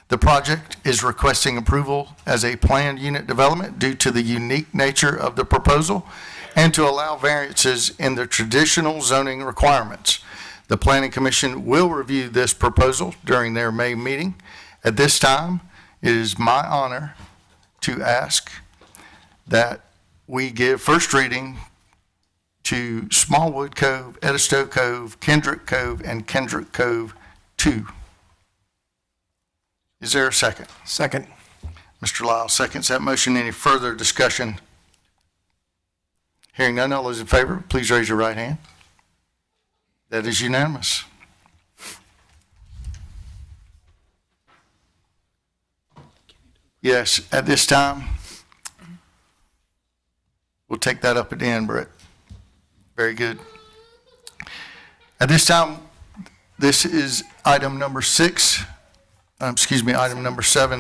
Speaker 1: The project is requesting approval as a planned unit development due to the unique nature of the proposal and to allow variances in the traditional zoning requirements. The Planning Commission will review this proposal during their May meeting. At this time, it is my honor to ask that we give first reading to Smallwood Cove, Edisto Cove, Kendrick Cove, and Kendrick Cove II. Is there a second?
Speaker 11: Second.
Speaker 1: Mr. Lyle seconds that motion. Any further discussion? Hearing none, all those in favor, please raise your right hand. That is unanimous. Yes, at this time, we'll take that up at the end, Brett. Very good. At this time, this is item number 7.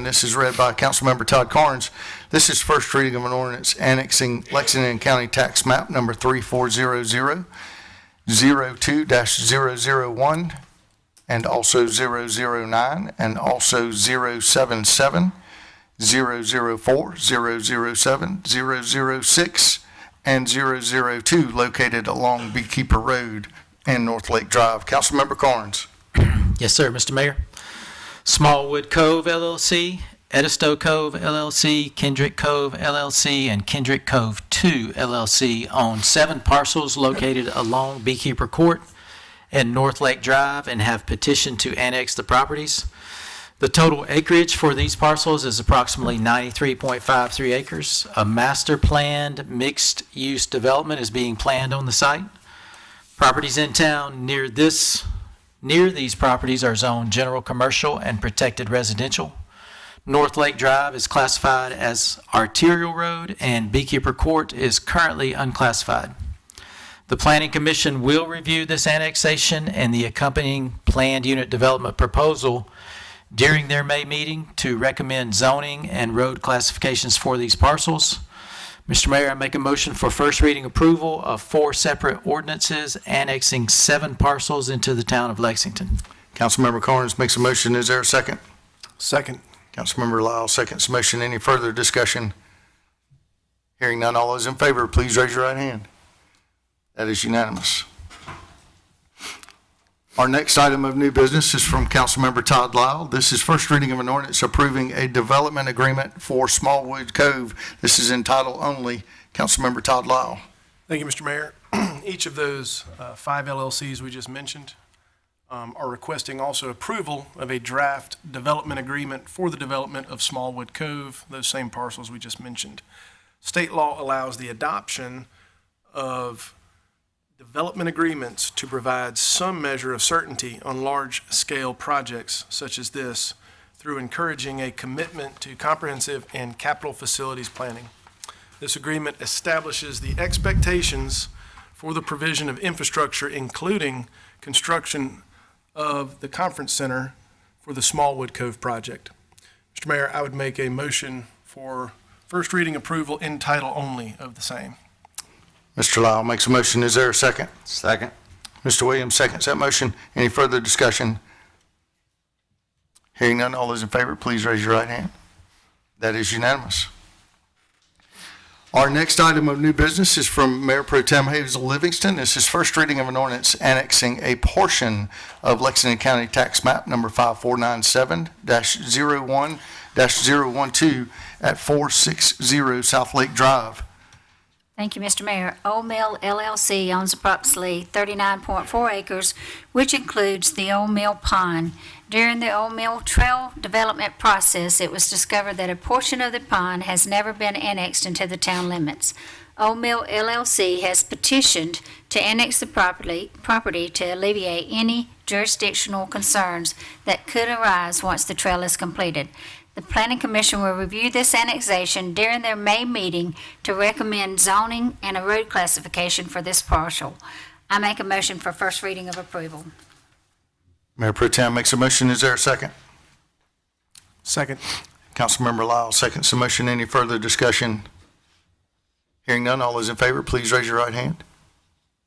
Speaker 1: This is read by Councilmember Todd Carnes. This is first reading of an ordinance annexing Lexington County Tax Map number 340002-001 and also 009 and also 077, 004, 007, 006, and 002 located along Beekeeper Road and North Lake Drive. Councilmember Carnes.
Speaker 8: Yes, sir, Mr. Mayor. Smallwood Cove LLC, Edisto Cove LLC, Kendrick Cove LLC, and Kendrick Cove II LLC own 7 parcels located along Beekeeper Court and North Lake Drive and have petitioned to annex the properties. The total acreage for these parcels is approximately 93.53 acres. A master planned mixed-use development is being planned on the site. Properties in town near these properties are zoned general commercial and protected residential. North Lake Drive is classified as arterial road and Beekeeper Court is currently unclassified. The Planning Commission will review this annexation and the accompanying planned unit development proposal during their May meeting to recommend zoning and road classifications for these parcels. Mr. Mayor, I make a motion for first reading approval of 4 separate ordinances annexing 7 parcels into the town of Lexington.
Speaker 1: Councilmember Carnes makes a motion. Is there a second?
Speaker 11: Second.
Speaker 1: Councilmember Lyle seconds the motion. Any further discussion? Hearing none, all those in favor, please raise your right hand. That is unanimous. Our next item of new business is from Councilmember Todd Lyle. This is first reading of an ordinance approving a development agreement for Smallwood Cove. This is in title only. Councilmember Todd Lyle.
Speaker 11: Thank you, Mr. Mayor. Each of those 5 LLCs we just mentioned are requesting also approval of a draft development agreement for the development of Smallwood Cove, those same parcels we just mentioned. State law allows the adoption of development agreements to provide some measure of certainty on large-scale projects such as this through encouraging a commitment to comprehensive and capital facilities planning. This agreement establishes the expectations for the provision of infrastructure, including construction of the conference center for the Smallwood Cove project. Mr. Mayor, I would make a motion for first reading approval in title only of the same.
Speaker 1: Mr. Lyle makes a motion. Is there a second?
Speaker 13: Second.
Speaker 1: Mr. Williams seconds that motion. Any further discussion? Hearing none, all those in favor, please raise your right hand. That is unanimous. Our next item of new business is from Mayor Pro Tem Hazel Livingston. This is first reading of an ordinance annexing a portion of Lexington County Tax Map Number 5497-01-012 at 460 South Lake Drive.
Speaker 7: Thank you, Mr. Mayor. Old Mill LLC owns approximately 39.4 acres, which includes the Old Mill Pond. During the Old Mill Trail development process, it was discovered that a portion of the pond has never been annexed into the town limits. Old Mill LLC has petitioned to annex the property to alleviate any jurisdictional concerns that could arise once the trail is completed. The Planning Commission will review this annexation during their May meeting to recommend zoning and a road classification for this parcel. I make a motion for first reading of approval.
Speaker 1: Mayor Pro Tem makes a motion. Is there a second?
Speaker 11: Second.
Speaker 1: Councilmember Lyle seconds the motion. Any further discussion? Hearing none, all those in favor, please raise your right hand.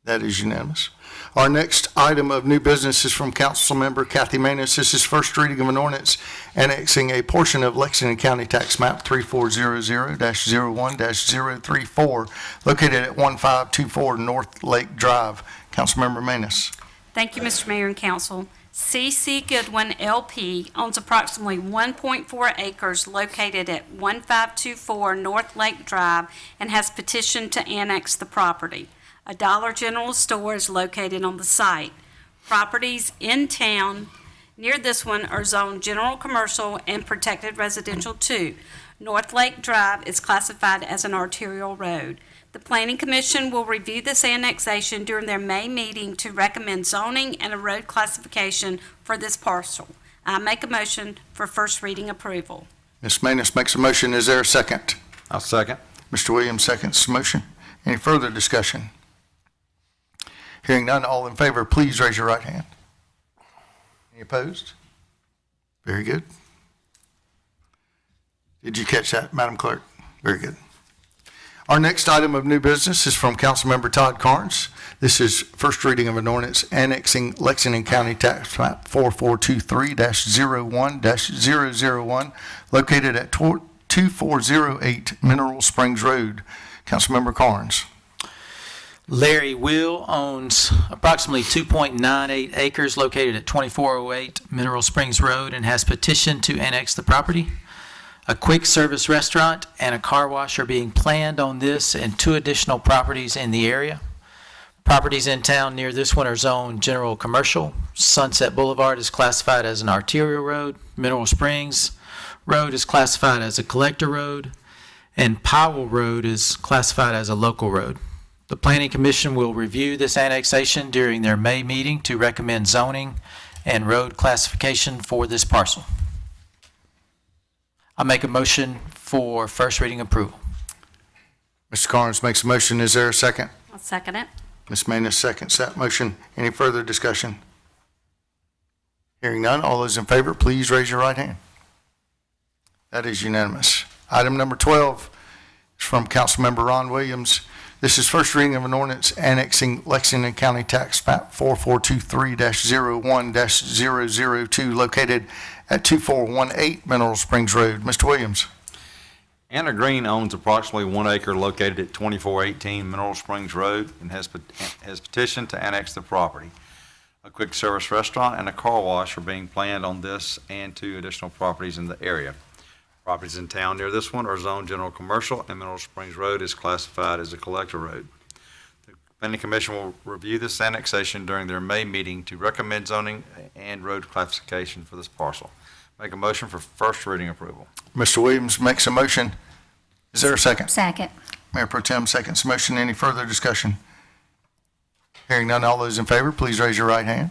Speaker 1: That is unanimous. Our next item of new business is from Councilmember Kathy Manis. This is first reading of an ordinance annexing a portion of Lexington County Tax Map 3400-01-034 located at 1524 North Lake Drive. Councilmember Manis.
Speaker 6: Thank you, Mr. Mayor and Council. C.C. Goodwin LP owns approximately 1.4 acres located at 1524 North Lake Drive and has petitioned to annex the property. A Dollar General store is located on the site. Properties in town near this one are zoned general commercial and protected residential too. North Lake Drive is classified as an arterial road. The Planning Commission will review this annexation during their May meeting to recommend zoning and a road classification for this parcel. I make a motion for first reading approval.
Speaker 1: Ms. Manis makes a motion. Is there a second?
Speaker 13: I'll second.
Speaker 1: Mr. Williams seconds the motion. Any further discussion? Hearing none, all in favor, please raise your right hand. Any opposed? Very good. Did you catch that, Madam Clerk? Very good. Our next item of new business is from Councilmember Todd Carnes. This is first reading of an ordinance annexing Lexington County Tax Map 4423-01-001 located at 2408 Mineral Springs Road. Councilmember Carnes.
Speaker 8: Larry Will owns approximately 2.98 acres located at 2408 Mineral Springs Road and has petitioned to annex the property. A quick service restaurant and a car wash are being planned on this and 2 additional properties in the area. Properties in town near this one are zoned general commercial. Sunset Boulevard is classified as an arterial road. Mineral Springs Road is classified as a collector road. And Powell Road is classified as a local road. The Planning Commission will review this annexation during their May meeting to recommend zoning and road classification for this parcel. I make a motion for first reading approval.
Speaker 1: Mr. Carnes makes a motion. Is there a second?
Speaker 6: I'll second it.
Speaker 1: Ms. Manis seconds that motion. Any further discussion? Hearing none, all those in favor, please raise your right hand. That is unanimous. Item number 12 is from Councilmember Ron Williams. This is first reading of an ordinance annexing Lexington County Tax Map 4423-01-002 located at 2418 Mineral Springs Road. Mr. Williams.
Speaker 13: Anna Green owns approximately 1 acre located at 2418 Mineral Springs Road and has petitioned to annex the property. A quick service restaurant and a car wash are being planned on this and 2 additional properties in the area. Properties in town near this one are zoned general commercial and Mineral Springs Road is classified as a collector road. The Planning Commission will review this annexation during their May meeting to recommend zoning and road classification for this parcel. Make a motion for first reading approval.
Speaker 1: Mr. Williams makes a motion. Is there a second?
Speaker 7: Second.
Speaker 1: Mayor Pro Tem seconds the motion. Any further discussion? Hearing none, all those in favor, please raise your right hand.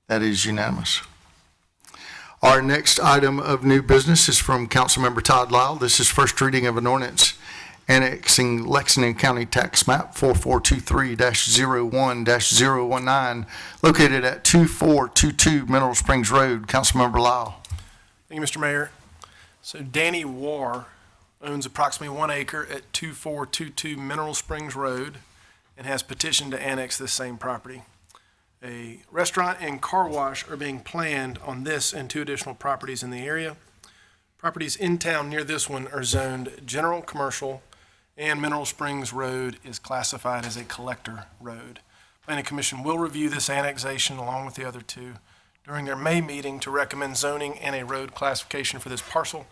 Speaker 1: That is unanimous. Our next item of new business is from Councilmember Todd Lyle. This is first reading of an ordinance annexing Lexington County Tax Map 4423-01-019 located at 2422 Mineral Springs Road. Councilmember Lyle.
Speaker 11: Thank you, Mr. Mayor. So Danny Warr owns approximately 1 acre at 2422 Mineral Springs Road and has petitioned to annex this same property. A restaurant and car wash are being planned on this and 2 additional properties in the area. Properties in town near this one are zoned general commercial, and Mineral Springs Road is classified as a collector road. Planning Commission will review this annexation along with the other 2 during their May meeting to recommend zoning and a road classification for this parcel.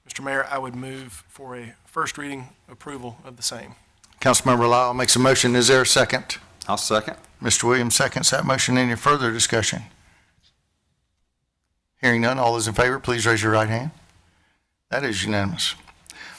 Speaker 11: Mr. Mayor, I would move for a first reading approval of the same.
Speaker 1: Councilmember Lyle makes a motion. Is there a second?
Speaker 13: I'll second.
Speaker 1: Mr. Williams seconds that motion. Any further discussion? Hearing none, all those in favor, please raise your right hand. That is unanimous.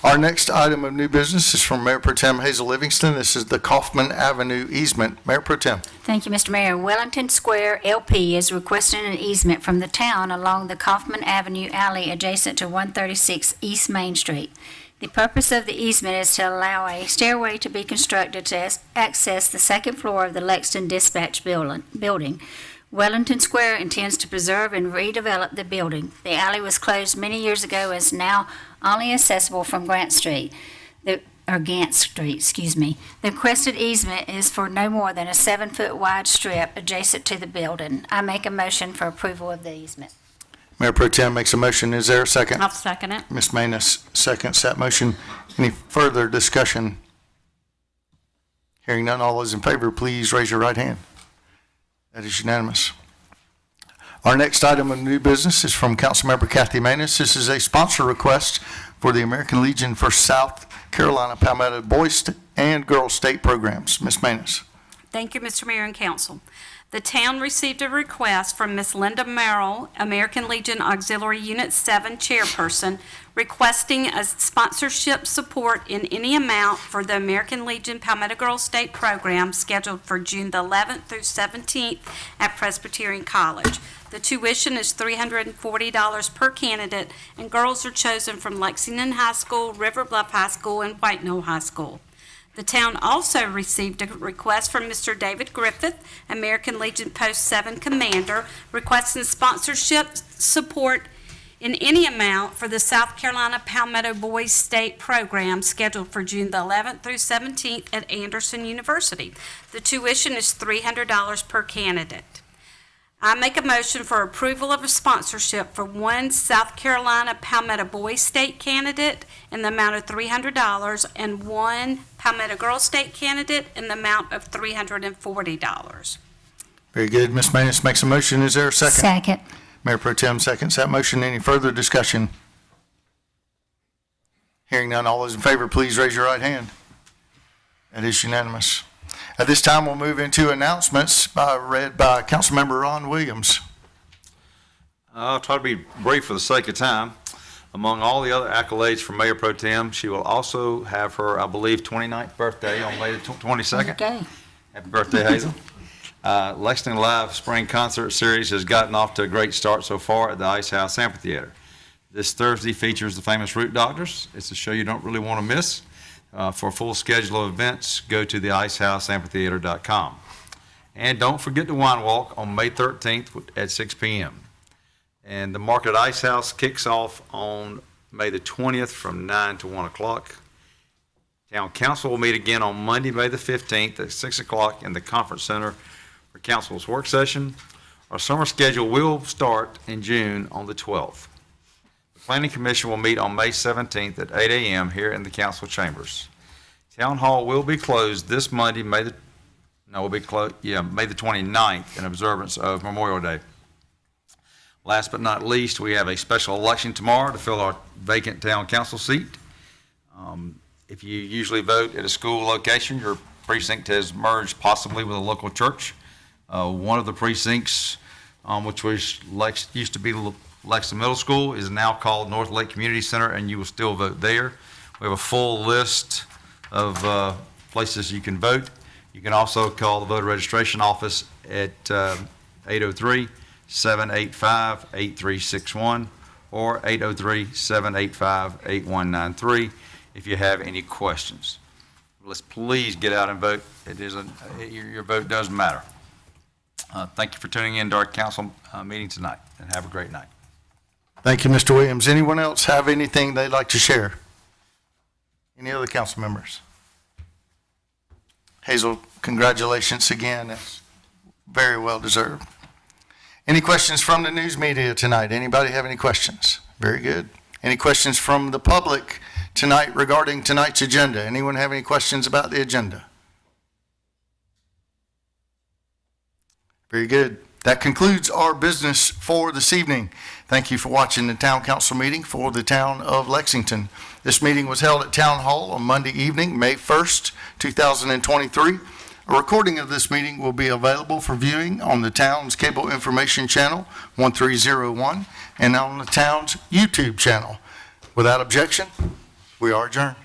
Speaker 1: Our next item of new business is from Mayor Pro Tem Hazel Livingston. This is the Kaufman Avenue easement. Mayor Pro Tem.
Speaker 7: Thank you, Mr. Mayor. Wellington Square LP is requesting an easement from the town along the Kaufman Avenue alley adjacent to 136 East Main Street. The purpose of the easement is to allow a stairway to be constructed to access the second floor of the Lexington Dispatch building. Wellington Square intends to preserve and redevelop the building. The alley was closed many years ago and is now only accessible from Gant Street. The requested easement is for no more than a 7-foot wide strip adjacent to the building. I make a motion for approval of the easement.
Speaker 1: Mayor Pro Tem makes a motion. Is there a second?
Speaker 6: I'll second it.
Speaker 1: Ms. Manus seconds that motion. Any further discussion? Hearing none, all those in favor, please raise your right hand. That is unanimous. Our next item of new business is from Councilmember Kathy Manus. This is a sponsor request for the American Legion for South Carolina Palmetto Boys and Girls State programs. Ms. Manus.
Speaker 6: Thank you, Mr. Mayor and Council. The town received a request from Ms. Linda Merrill, American Legion Auxiliary Unit 7 chairperson, requesting a sponsorship support in any amount for the American Legion Palmetto Girls State program scheduled for June the 11th through 17th at Presbyterian College. The tuition is $340 per candidate, and girls are chosen from Lexington High School, River Bluff High School, and White Knoll High School. The town also received a request from Mr. David Griffith, American Legion Post 7 commander, requesting sponsorship support in any amount for the South Carolina Palmetto Boys State program scheduled for June the 11th through 17th at Anderson University. The tuition is $300 per candidate. I make a motion for approval of a sponsorship for one South Carolina Palmetto Boys State candidate in the amount of $300 and one Palmetto Girls State candidate in the amount of $340.
Speaker 1: Very good. Ms. Manus makes a motion. Is there a second?
Speaker 7: Second.
Speaker 1: Mayor Pro Tem seconds that motion. Any further discussion? Hearing none, all those in favor, please raise your right hand. That is unanimous. At this time, we'll move into announcements read by Councilmember Ron Williams.
Speaker 13: I'll try to be brief for the sake of time. Among all the other accolades for Mayor Pro Tem, she will also have her, I believe, 29th birthday on May the 22nd.
Speaker 7: Okay.
Speaker 13: Happy birthday, Hazel. Lexington Live Spring Concert Series has gotten off to a great start so far at the Ice House Amphitheater. This Thursday features the famous Root Doctors. It's a show you don't really want to miss. For a full schedule of events, go to theicehouseamphitheater.com. And don't forget the Wine Walk on May 13th at 6 p.m. And the Market at Ice House kicks off on May the 20th from 9 to 1 o'clock. Town Council will meet again on Monday, May the 15th at 6 o'clock in the Conference Center for Council's work session. Our summer schedule will start in June on the 12th. The Planning Commission will meet on May 17th at 8 a.m. here in the council chambers. Town Hall will be closed this Monday, May the 29th in observance of Memorial Day. Last but not least, we have a special election tomorrow to fill our vacant town council seat. If you usually vote at a school location, your precinct has merged possibly with a local church. One of the precincts, which used to be Lexington Middle School, is now called North Lake Community Center, and you will still vote there. We have a full list of places you can vote. You can also call the voter registration office at 803-785-8361 or 803-785-8193 if you have any questions. Let's please get out and vote. Your vote does matter. Thank you for tuning in to our council meeting tonight, and have a great night.
Speaker 1: Thank you, Mr. Williams. Anyone else have anything they'd like to share? Any other council members? Hazel, congratulations again. It's very well deserved. Any questions from the news media tonight? Anybody have any questions? Very good. Any questions from the public tonight regarding tonight's agenda? Anyone have any questions about the agenda? Very good. That concludes our business for this evening. Thank you for watching the Town Council meeting for the Town of Lexington. This meeting was held at Town Hall on Monday evening, May 1st, 2023. A recording of this meeting will be available for viewing on the town's cable information channel 1301 and on the town's YouTube channel. Without objection, we are adjourned.